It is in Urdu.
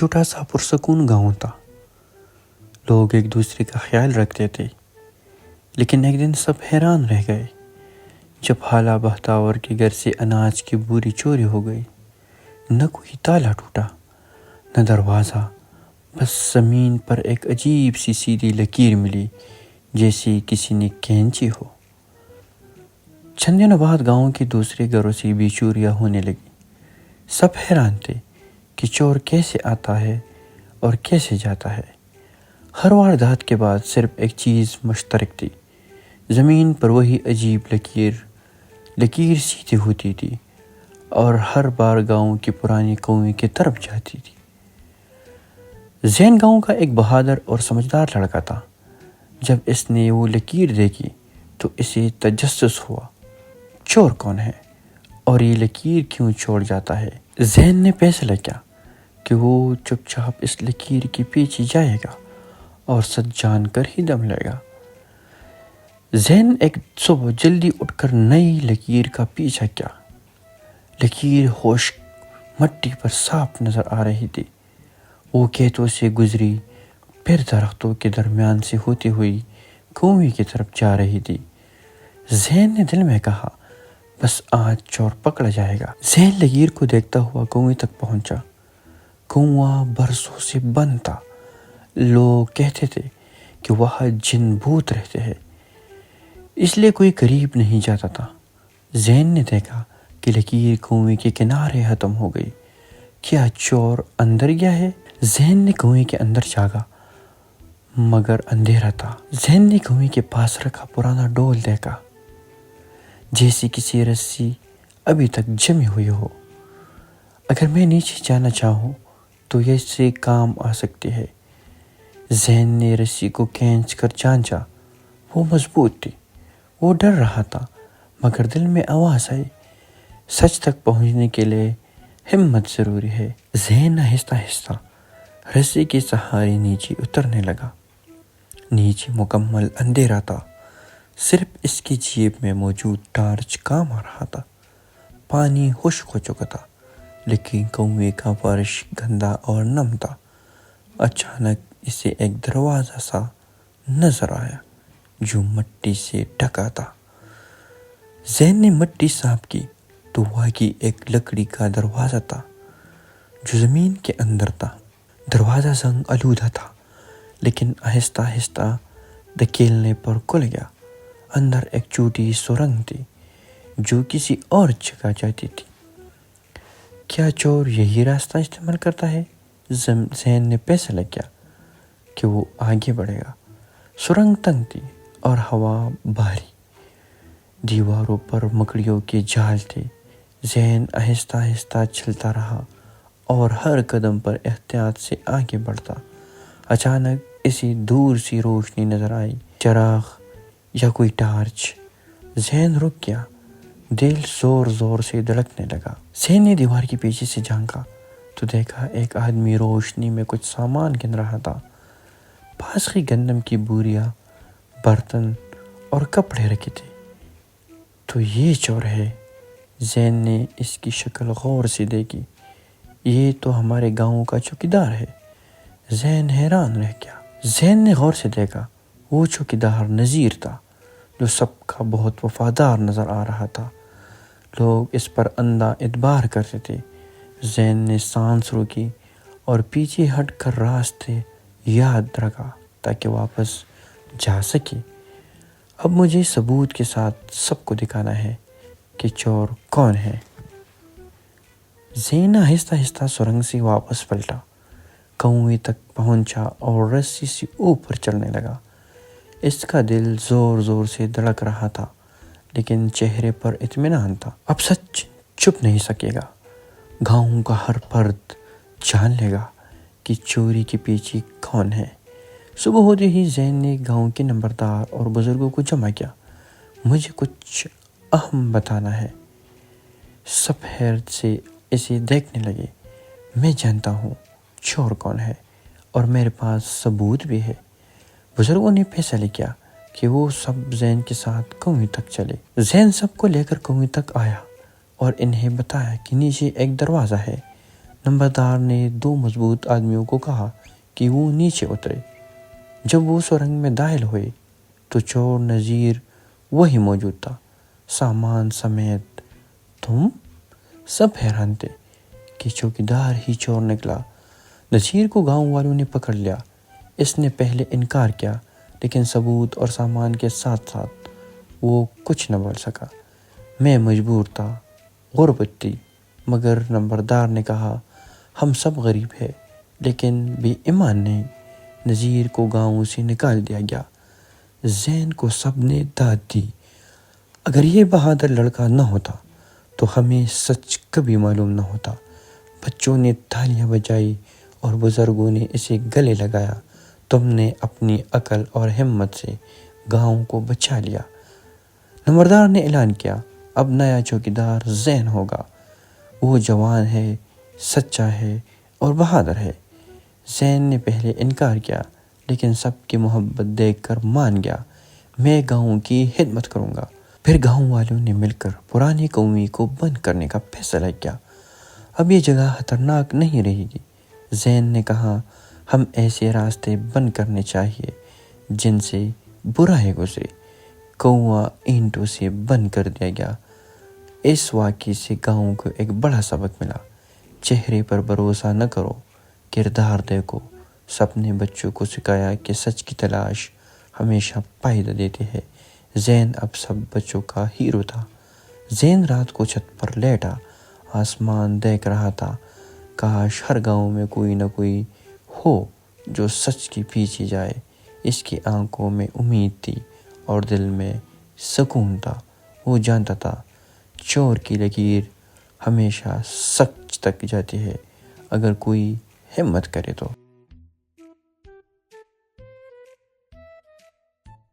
چھوٹا سا پرسکون گاؤں تھا. لوگ ایک دوسرے کا خیال رکھتے تھے. لیکن ایک دن سب حیران رہ گئے جب حالہ بختاور کے گھر سے اناج کی بوری چوری ہو گئی. نہ کوئی تالا ٹوٹا نہ دروازہ، بس زمین پر ایک عجیب سی سیدھی لکیر ملی جیسے کسی نے کھینچی ہو. چند دنوں بعد گاؤں کے دوسرے گھروں سے بھی چوریاں ہونے لگی. سب حیران تھے کہ چور کیسے آتا ہے اور کیسے جاتا ہے. ہر واردات کے بعد صرف ایک چیز مشترک تھی، زمین پر وہی عجیب لکیر سیدھی ہوتی تھی اور ہر بار گاؤں کی پرانی کنویں کی طرف جاتی تھی. زین گاؤں کا ایک بہادر اور سمجھدار لڑکا تھا. جب اس نے وہ لکیر دیکھی تو اسے تجسس ہوا، چور کون ہے اور یہ لکیر کیوں چھوڑ جاتا ہے. زین نے فیصلہ کیا کہ وہ چپ چاپ اس لکیر کے پیچھے جائے گا اور سچ جان کر ہی دم لے گا. زین ایک صبح جلدی اٹھ کر نئی لکیر کا پیچھا کیا. لکیر خشک مٹی پر صاف نظر آ رہی تھی. وہ کھیتوں سے گزری، پھر درختوں کے درمیان سے ہوتی ہوئی کنویں کی طرف جا رہی تھی. زین نے دل میں کہا، بس آج چور پکڑا جائے گا. زین لکیر کو دیکھتا ہوا کنویں تک پہنچا. کنواں برسوں سے بند تھا. لوگ کہتے تھے کہ وہاں جن بھوت رہتے ہیں، اس لیے کوئی قریب نہیں جاتا تھا. زین نے دیکھا کہ لکیر کنویں کے کنارے ختم ہو گئی. کیا چور اندر گیا ہے؟ زین نے کنویں کے اندر جھانکا مگر اندھیرا تھا. زین نے کنویں کے پاس رکھا پرانا ڈول دیکھا، جیسے کسی رسی ابھی تک جمی ہوئی ہو. اگر میں نیچے جانا چاہوں تو یہ سے کام آ سکتی ہے. زین نے رسی کو کھینچ کر جانچا. وہ مضبوط تھی. وہ ڈر رہا تھا مگر دل میں آواز آئی، سچ تک پہنچنے کے لیے ہمت ضروری ہے. زین آہستہ آہستہ رسی کے سہارے نیچے اترنے لگا. نیچے مکمل اندھیرا تھا. صرف اس کی جیب میں موجود ٹارچ کام آ رہا تھا. پانی خشک ہو چکا تھا لیکن کنویں کا فرش گندا اور نم تھا. اچانک اسے ایک دروازہ سا نظر آیا جو مٹی سے ڈھکا تھا. زین نے مٹی صاف کی تو واقعی ایک لکڑی کا دروازہ تھا جو زمین کے اندر تھا. دروازہ زنگ آلودہ تھا لیکن آہستہ آہستہ دھکیلنے پر کھل گیا. اندر ایک چھوٹی سرنگ تھی جو کسی اور جگہ جاتی تھی. کیا چور یہی راستہ استعمال کرتا ہے؟ زین نے فیصلہ کیا کہ وہ آگے بڑھے گا. سرنگ تنگ تھی اور ہوا بھاری. دیواروں پر مکڑیوں کے جال تھے. زین آہستہ آہستہ چلتا رہا اور ہر قدم پر احتیاط سے آگے بڑھتا. اچانک اسے دور سی روشنی نظر آئی، چراغ یا کوئی ٹارچ. زین رک گیا. دل زور زور سے دھڑکنے لگا. زین نے دیوار کے پیچھے سے جھانکا تو دیکھا ایک آدمی روشنی میں کچھ سامان گن رہا تھا. پاس ہی گندم کی بوریاں، برتن اور کپڑے رکھے تھے. تو یہ چور ہے. زین نے اس کی شکل غور سے دیکھی. یہ تو ہمارے گاؤں کا چوکیدار ہے. زین حیران رہ گیا. زین نے غور سے دیکھا. وہ چوکیدار نذیر تھا جو سب کا بہت وفادار نظر آ رہا تھا. لوگ اس پر اندھا اعتبار کرتے تھے. زین نے سانس روکی اور پیچھے ہٹ کر راستے یاد رکھا تاکہ واپس جا سکے. اب مجھے ثبوت کے ساتھ سب کو دکھانا ہے کہ چور کون ہے. زین آہستہ آہستہ سرنگ سے واپس پلٹا، کنویں تک پہنچا اور رسی سے اوپر چلنے لگا. اس کا دل زور زور سے دھڑک رہا تھا لیکن چہرے پر اطمینان تھا. اب سچ چھپ نہیں سکے گا. گاؤں کا ہر فرد جان لے گا کہ چوری کے پیچھے کون ہے. صبح ہوتے ہی زین نے گاؤں کے نمبردار اور بزرگوں کو جمع کیا. مجھے کچھ اہم بتانا ہے. سب حیرت سے اسے دیکھنے لگے. میں جانتا ہوں چور کون ہے اور میرے پاس ثبوت بھی ہے. بزرگوں نے فیصلہ کیا کہ وہ سب زین کے ساتھ کنویں تک چلے. زین سب کو لے کر کنویں تک آیا اور انہیں بتایا کہ نیچے ایک دروازہ ہے نمبردار نے 2 مضبوط آدمیوں کو کہا کہ وہ نیچے اترے۔ جب وہ سرنگ میں داخل ہوئے تو چور نذیر وہی موجود تھا، سامان سمیت۔ تم؟ سب حیران تھے کہ چوکیدار ہی چور نکلا۔ نذیر کو گاؤں والوں نے پکڑ لیا۔ اس نے پہلے انکار کیا، لیکن ثبوت اور سامان کے ساتھ ساتھ وہ کچھ نہ بول سکا۔ میں مجبور تھا، غربت تھی۔ مگر نمبردار نے کہا، ہم سب غریب ہیں لیکن بے ایمان نہیں۔ نذیر کو گاؤں سے نکال دیا گیا۔ زین کو سب نے داد دی، اگر یہ بہادر لڑکا نہ ہوتا تو ہمیں سچ کبھی معلوم نہ ہوتا۔ بچوں نے تالیاں بجائی اور بزرگوں نے اسے گلے لگایا۔ تم نے اپنی عقل اور ہمت سے گاؤں کو بچا لیا۔ نمبردار نے اعلان کیا، اب نیا چوکیدار زین ہوگا۔ وہ جوان ہے، سچا ہے اور بہادر ہے۔ زین نے پہلے انکار کیا، لیکن سب کی محبت دیکھ کر مان گیا۔ میں گاؤں کی خدمت کروں گا۔ پھر گاؤں والوں نے مل کر پرانی کنویں کو بند کرنے کا فیصلہ کیا۔ اب یہ جگہ خطرناک نہیں رہے گی۔ زین نے کہا، ہم ایسے راستے بند کرنے چاہیے جن سے برائی گزرے۔ کنواں اینٹوں سے بند کر دیا گیا۔ اس واقعے سے گاؤں کو ایک بڑا سبق ملا۔ چہرے پر بھروسہ نہ کرو، کردار دیکھو۔ سب نے بچوں کو سکھایا کہ سچ کی تلاش ہمیشہ فائدہ دیتی ہے۔ زین اب سب بچوں کا ہیرو تھا۔ زین رات کو چھت پر لیٹا آسمان دیکھ رہا تھا۔ کاش ہر گاؤں میں کوئی نہ کوئی ہو جو سچ کے پیچھے جائے۔ اس کی آنکھوں میں امید تھی اور دل میں سکون تھا۔ وہ جانتا تھا چور کی لکیر ہمیشہ سچ تک جاتی ہے، اگر کوئی ہمت کرے تو۔